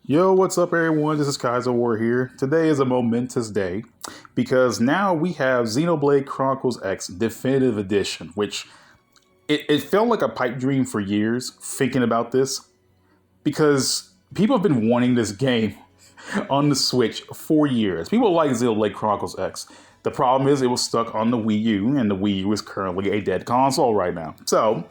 Yo, what's up, everyone? This is Kaiser War here. Today is a momentous day because now we have Xenoblade Chronicles X Definitive Edition, which it felt like a pipe dream for years thinking about this because people have been wanting this game on the Switch for years. People like Xenoblade Chronicles X. The problem is it was stuck on the Wii U, and the Wii U is currently a dead console right now. So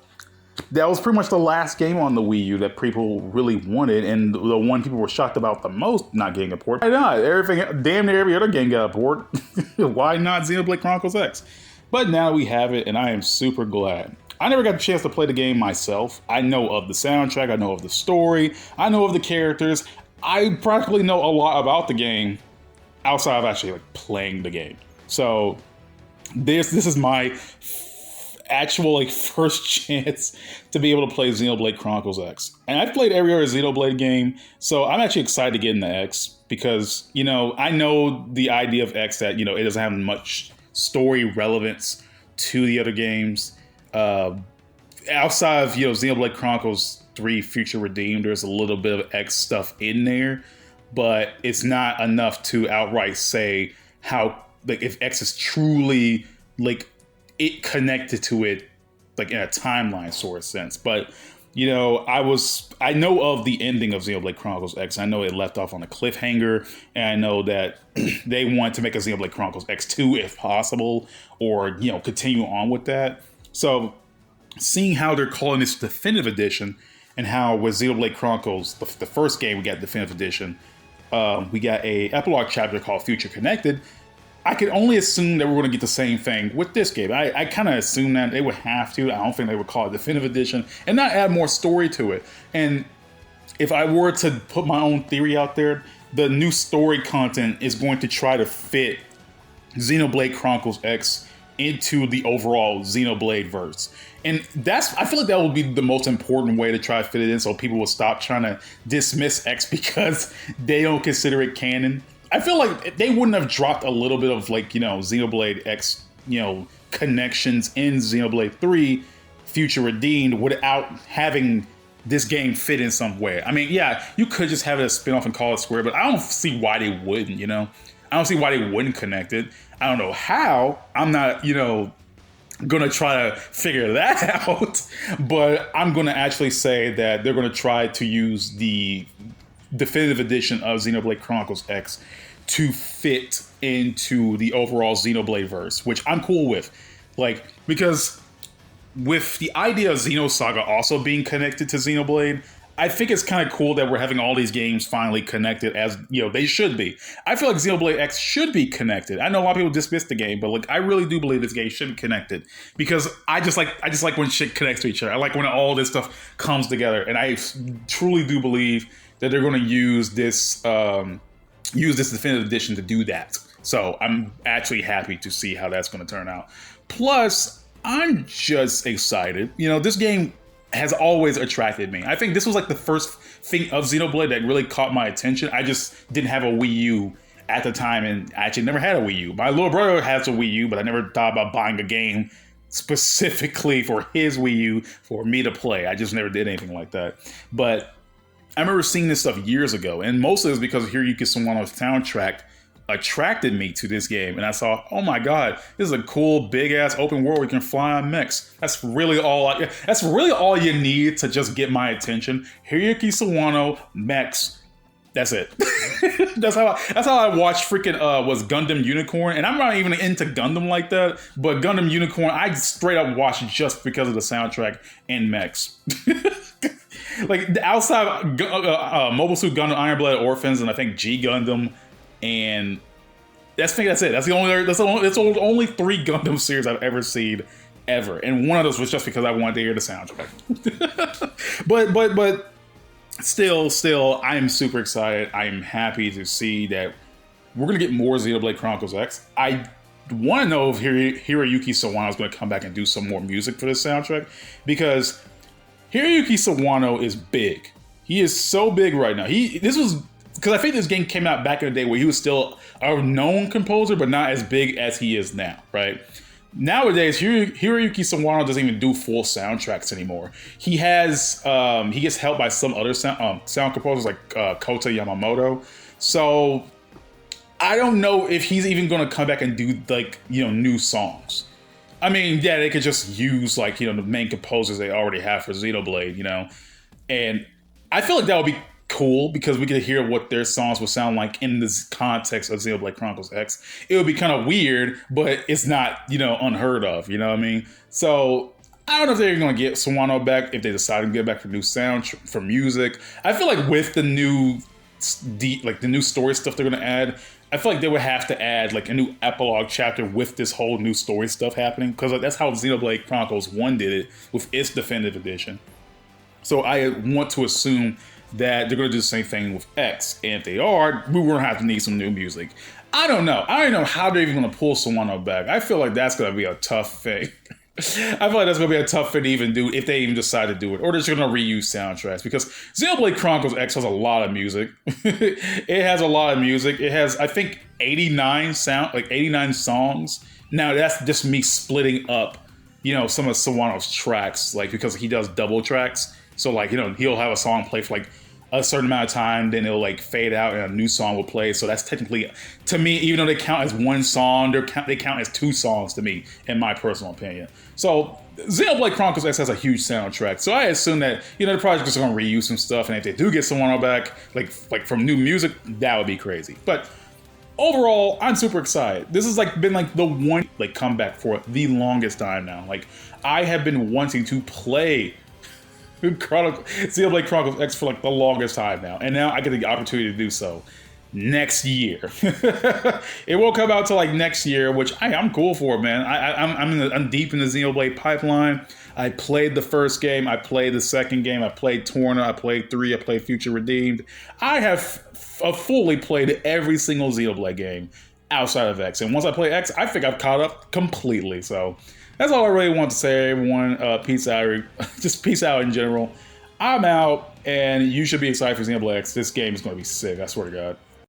that was pretty much the last game on the Wii U that people really wanted, and the one people were shocked about the most not getting a port. Why not? Damn near every other game got a port. Why not Xenoblade Chronicles X? But now we have it, and I am super glad. I never got a chance to play the game myself. I know of the soundtrack, I know of the story, I know of the characters. I practically know a lot about the game outside of actually playing the game. So this is my actual first chance to be able to play Xenoblade Chronicles X. And I've played every other Xenoblade game, so I'm actually excited to get into X because, I know the idea of X that, it doesn't have much story relevance to the other games. Outside of, Xenoblade Chronicles 3 Future Redeemed, there's a little bit of X stuff in there, but it's not enough to outright say how, if X is truly, it connected to it in a timeline sort of sense. But I know of the ending of Xenoblade Chronicles X. I know it left off on a cliffhanger, and I know that they want to make a Xenoblade Chronicles X2 if possible, or continue on with that. So seeing how they're calling this Definitive Edition, and how with Xenoblade Chronicles, the first game we got Definitive Edition, we got a epilogue chapter called Future Connected. I could only assume that we're going to get the same thing with this game. I kind of assume that they would have to. I don't think they would call it Definitive Edition and not add more story to it. And if I were to put my own theory out there, the new story content is going to try to fit Xenoblade Chronicles X into the overall Xenoblade verse. And I feel like that would be the most important way to try to fit it in, so people will stop trying to dismiss X because they don't consider it canon. I feel like they wouldn't have dropped a little bit of Xenoblade X, connections in Xenoblade 3 Future Redeemed without having this game fit in some way. I mean, yeah, you could just have it a spin-off and call it Square, but I don't see why they wouldn't, I don't see why they wouldn't connect it. I don't know how. I'm not, gonna try to figure that out, but I'm gonna actually say that they're gonna try to use the Definitive Edition of Xenoblade Chronicles X to fit into the overall Xenoblade verse, which I'm cool with. Because with the idea of Xenosaga also being connected to Xenoblade, I think it's kind of cool that we're having all these games finally connected as, they should be. I feel like Xenoblade X should be connected. I know a lot of people dismiss the game, but I really do believe this game should be connected because I just like when shit connects to each other. I like when all this stuff comes together, and I truly do believe that they're going to use this Definitive Edition to do that. So I'm actually happy to see how that's going to turn out. Plus, I'm just excited. This game has always attracted me. I think this was the first thing of Xenoblade that really caught my attention. I just didn't have a Wii U at the time, and I actually never had a Wii U. My little brother has a Wii U, but I never thought about buying a game specifically for his Wii U for me to play. I just never did anything like that. But I remember seeing this stuff years ago, and mostly it was because Hiroyuki Sawano's soundtrack attracted me to this game, and I saw, oh my god, this is a cool big ass open world where you can fly on mechs. That's really all you need to just get my attention. Hiroyuki Sawano mechs. That's it. that's how I watched freaking was Gundam Unicorn, and I'm not even into Gundam like that, but Gundam Unicorn I straight up watched just because of the soundtrack and mechs. Outside Mobile Suit Gundam Iron Blooded Orphans and I think G Gundam, and that's it. That's the only 3 Gundam series I've ever seen ever, and one of those was just because I wanted to hear the soundtrack. but still, I am super excited. I am happy to see that we're gonna get more Xenoblade Chronicles X. I want to know if Hiroyuki Sawano is going to come back and do some more music for this soundtrack, because Hiroyuki Sawano is big. He is so big right now. Because I think this game came out back in the day where he was still a known composer, but not as big as he is now, right? Nowadays, Hiroyuki Sawano doesn't even do full soundtracks anymore. He gets help by some other sound composers like Kota Yamamoto. So I don't know if he's even going to come back and do like new songs. I mean, yeah, they could just use like the main composers they already have for Xenoblade, and I feel like that would be cool because we could hear what their songs would sound like in this context of Xenoblade Chronicles X. It would be kind of weird, but it's not unheard of. You know what I mean? So I don't know if they're going to get Sawano back if they decide to get back for new sound for music. I feel like with the new story stuff they're going to add, I feel like they would have to add like a new epilogue chapter with this whole new story stuff happening, because that's how Xenoblade Chronicles 1 did it with its definitive edition. So I want to assume that they're going to do the same thing with X, and if they are, we're going to have to need some new music. I don't know how they're even going to pull Sawano back. I feel like that's going to be a tough thing. I feel like that's going to be a tough thing to even do if they even decide to do it. Or they're just going to reuse soundtracks, because Xenoblade Chronicles X has a lot of music. It has a lot of music. It has, I think, 89 songs. Now, that's just me splitting up, some of Sawano's tracks, like, because he does double tracks. So, like, he'll have a song play for, like, a certain amount of time, then it'll, like, fade out and a new song will play. So that's technically, to me, even though they count as one song, they count as two songs to me, in my personal opinion. So Xenoblade Chronicles X has a huge soundtrack. So I assume that, the project is going to reuse some stuff. And if they do get someone back, like from new music, that would be crazy. But overall, I'm super excited. This has been the one comeback for the longest time now. Like, I have been wanting to play Xenoblade Chronicles X for the longest time now, and now I get the opportunity to do so next year. It won't come out till next year, which I'm cool for, man. I'm deep in the Xenoblade pipeline. I played the first game, I played the second game, I played Torna, I played 3, I played Future Redeemed. I have fully played every single Xenoblade game outside of X, and once I play X, I think I've caught up completely. So that's all I really want to say, everyone. Peace out. Just peace out in general. I'm out, and you should be excited for Xenoblade X. This game is going to be sick, I swear to God.